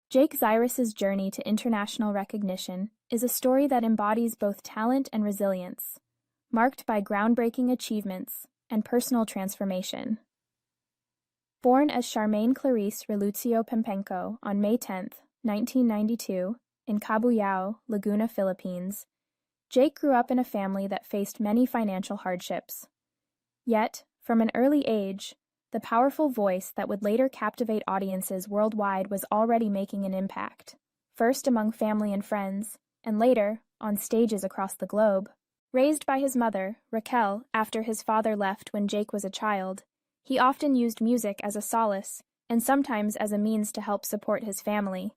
Jake Zyrus's journey to international recognition is a story that embodies both talent and resilience, marked by groundbreaking achievements and personal transformation. Born as Charmaine Clarice Relucio Pempengco on May 10, 1992, in Cabuyao, Laguna, Philippines, Jake grew up in a family that faced many financial hardships. Yet, from an early age, the powerful voice that would later captivate audiences worldwide was already making an impact, first among family and friends, and later on stages across the globe. Raised by his mother, Racquel, after his father left when Jake was a child, he often used music as a solace and sometimes as a means to help support his family.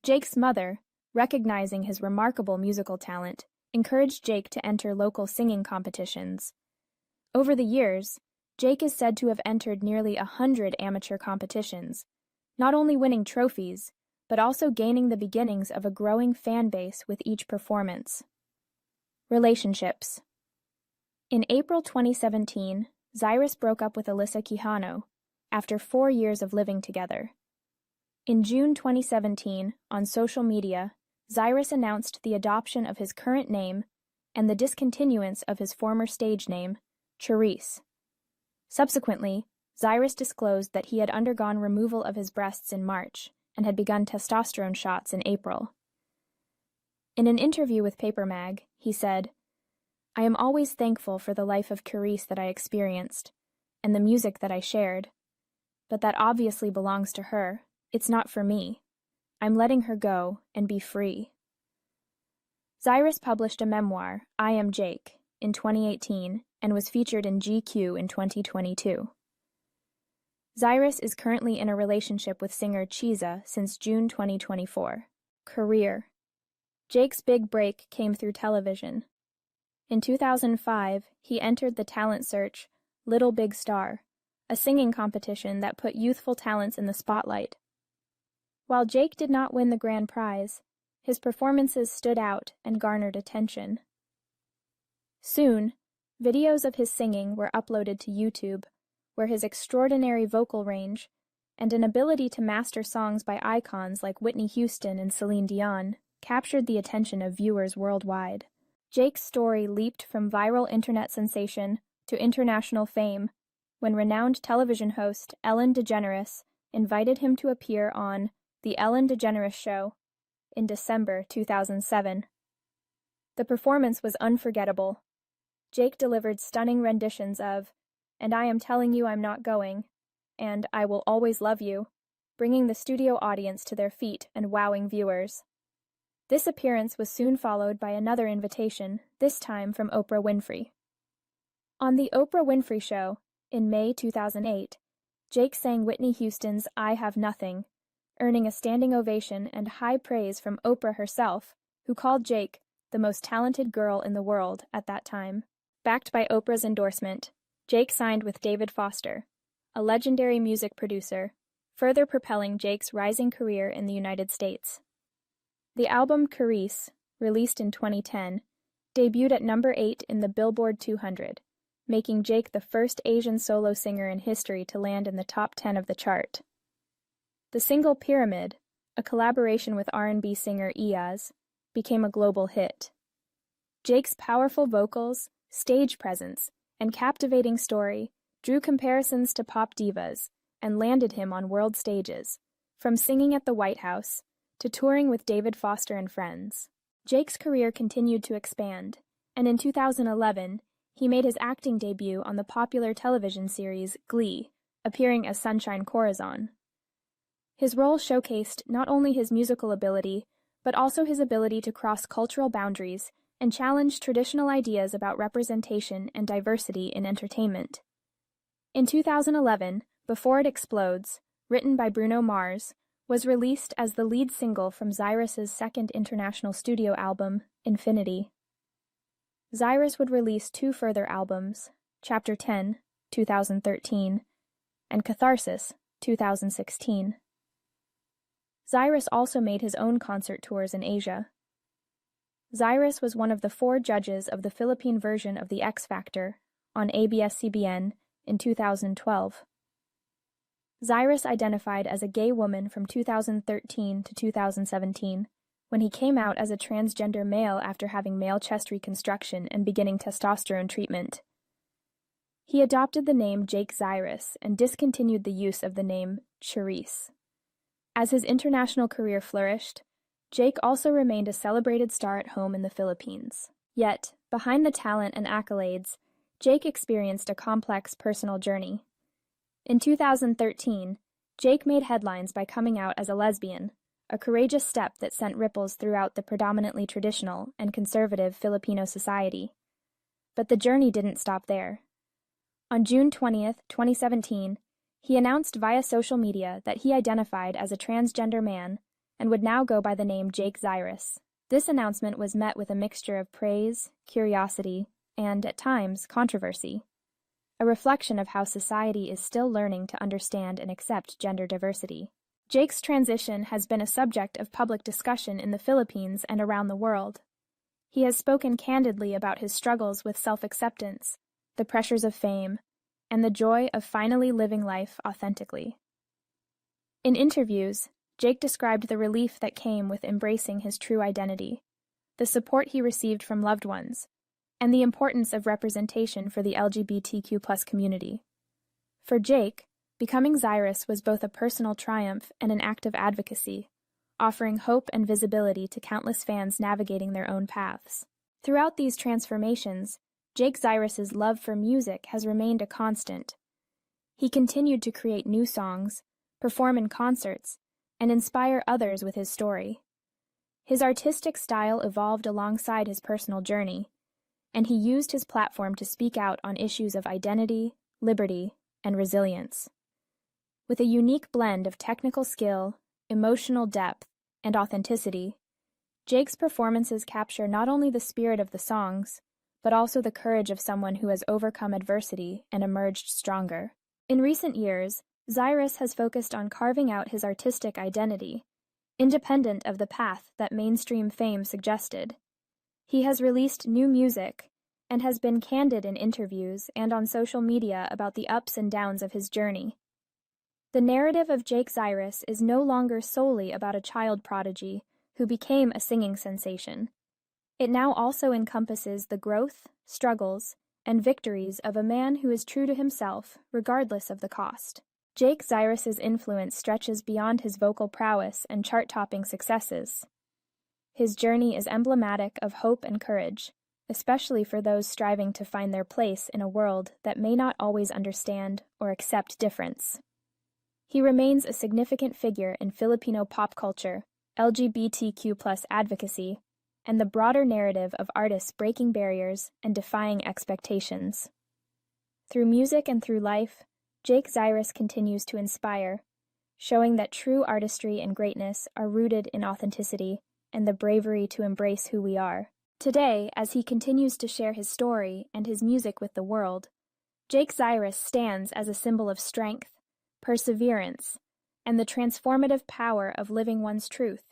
Jake's mother, recognizing his remarkable musical talent, encouraged Jake to enter local singing competitions. Over the years, Jake is said to have entered nearly 100 amateur competitions, not only winning trophies, but also gaining the beginnings of a growing fan base with each performance. Relationships. In April 2017, Zyrus broke up with Alyssa Quijano after 4 years of living together. In June 2017, on social media, Zyrus announced the adoption of his current name and the discontinuance of his former stage name, Charice. Subsequently, Zyrus disclosed that he had undergone removal of his breasts in March and had begun testosterone shots in April. In an interview with Paper Mag, he said, "I am always thankful for the life of Charice that I experienced, and the music that I shared. But that obviously belongs to her. It's not for me. I'm letting her go and be free." Zyrus published a memoir, I Am Jake, in 2018 and was featured in GQ in 2022. Zyrus is currently in a relationship with singer Chiza since June 2024. Career. Jake's big break came through television. In 2005, he entered the talent search Little Big Star, a singing competition that put youthful talents in the spotlight. While Jake did not win the grand prize, his performances stood out and garnered attention. Soon, videos of his singing were uploaded to YouTube, where his extraordinary vocal range and an ability to master songs by icons like Whitney Houston and Celine Dion captured the attention of viewers worldwide. Jake's story leaped from viral internet sensation to international fame when renowned television host Ellen DeGeneres invited him to appear on The Ellen DeGeneres Show in December 2007. The performance was unforgettable. Jake delivered stunning renditions of And I Am Telling You I'm Not Going and I Will Always Love You, bringing the studio audience to their feet and wowing viewers. This appearance was soon followed by another invitation, this time from Oprah Winfrey. On The Oprah Winfrey Show, in May 2008, Jake sang Whitney Houston's I Have Nothing, earning a standing ovation and high praise from Oprah herself, who called Jake the most talented girl in the world at that time. Backed by Oprah's endorsement, Jake signed with David Foster, a legendary music producer, further propelling Jake's rising career in the United States. The album Charice, released in 2010, debuted at number 8 in the Billboard 200, making Jake the first Asian solo singer in history to land in the top 10 of the chart. The single Pyramid, a collaboration with R&B singer Iyaz, became a global hit. Jake's powerful vocals, stage presence, and captivating story drew comparisons to pop divas and landed him on world stages, from singing at the White House to touring with David Foster and friends. Jake's career continued to expand, and in 2011, he made his acting debut on the popular television series Glee, appearing as Sunshine Corazon. His role showcased not only his musical ability, but also his ability to cross cultural boundaries and challenge traditional ideas about representation and diversity in entertainment. In 2011, Before It Explodes, written by Bruno Mars, was released as the lead single from Zyrus's second international studio album, Infinity. Zyrus would release 2 further albums, Chapter 10, 2013, and Catharsis, 2016. Zyrus also made his own concert tours in Asia. Zyrus was one of the 4 judges of the Philippine version of The X Factor on ABS-CBN in 2012. Zyrus identified as a gay woman from 2013 to 2017, when he came out as a transgender male after having male chest reconstruction and beginning testosterone treatment. He adopted the name Jake Zyrus and discontinued the use of the name Charice. As his international career flourished, Jake also remained a celebrated star at home in the Philippines. Yet, behind the talent and accolades, Jake experienced a complex personal journey. In 2013, Jake made headlines by coming out as a lesbian, a courageous step that sent ripples throughout the predominantly traditional and conservative Filipino society. But the journey didn't stop there. On June 20, 2017, he announced via social media that he identified as a transgender man and would now go by the name Jake Zyrus. This announcement was met with a mixture of praise, curiosity, and, at times, controversy, a reflection of how society is still learning to understand and accept gender diversity. Jake's transition has been a subject of public discussion in the Philippines and around the world. He has spoken candidly about his struggles with self-acceptance, the pressures of fame, and the joy of finally living life authentically. In interviews, Jake described the relief that came with embracing his true identity, the support he received from loved ones, and the importance of representation for the LGBTQ+ community. For Jake, becoming Zyrus was both a personal triumph and an act of advocacy, offering hope and visibility to countless fans navigating their own paths. Throughout these transformations, Jake Zyrus's love for music has remained a constant. He continued to create new songs, perform in concerts, and inspire others with his story. His artistic style evolved alongside his personal journey, and he used his platform to speak out on issues of identity, liberty, and resilience. With a unique blend of technical skill, emotional depth, and authenticity, Jake's performances capture not only the spirit of the songs, but also the courage of someone who has overcome adversity and emerged stronger. In recent years, Zyrus has focused on carving out his artistic identity, independent of the path that mainstream fame suggested. He has released new music and has been candid in interviews and on social media about the ups and downs of his journey. The narrative of Jake Zyrus is no longer solely about a child prodigy who became a singing sensation. It now also encompasses the growth, struggles, and victories of a man who is true to himself, regardless of the cost. Jake Zyrus's influence stretches beyond his vocal prowess and chart-topping successes. His journey is emblematic of hope and courage, especially for those striving to find their place in a world that may not always understand or accept difference. He remains a significant figure in Filipino pop culture, LGBTQ+ advocacy, and the broader narrative of artists breaking barriers and defying expectations. Through music and through life, Jake Zyrus continues to inspire, showing that true artistry and greatness are rooted in authenticity and the bravery to embrace who we are. Today, as he continues to share his story and his music with the world, Jake Zyrus stands as a symbol of strength, perseverance, and the transformative power of living one's truth.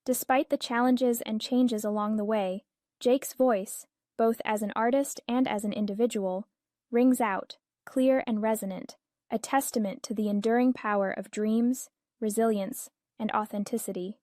Despite the challenges and changes along the way, Jake's voice, both as an artist and as an individual, rings out, clear and resonant, a testament to the enduring power of dreams, resilience, and authenticity.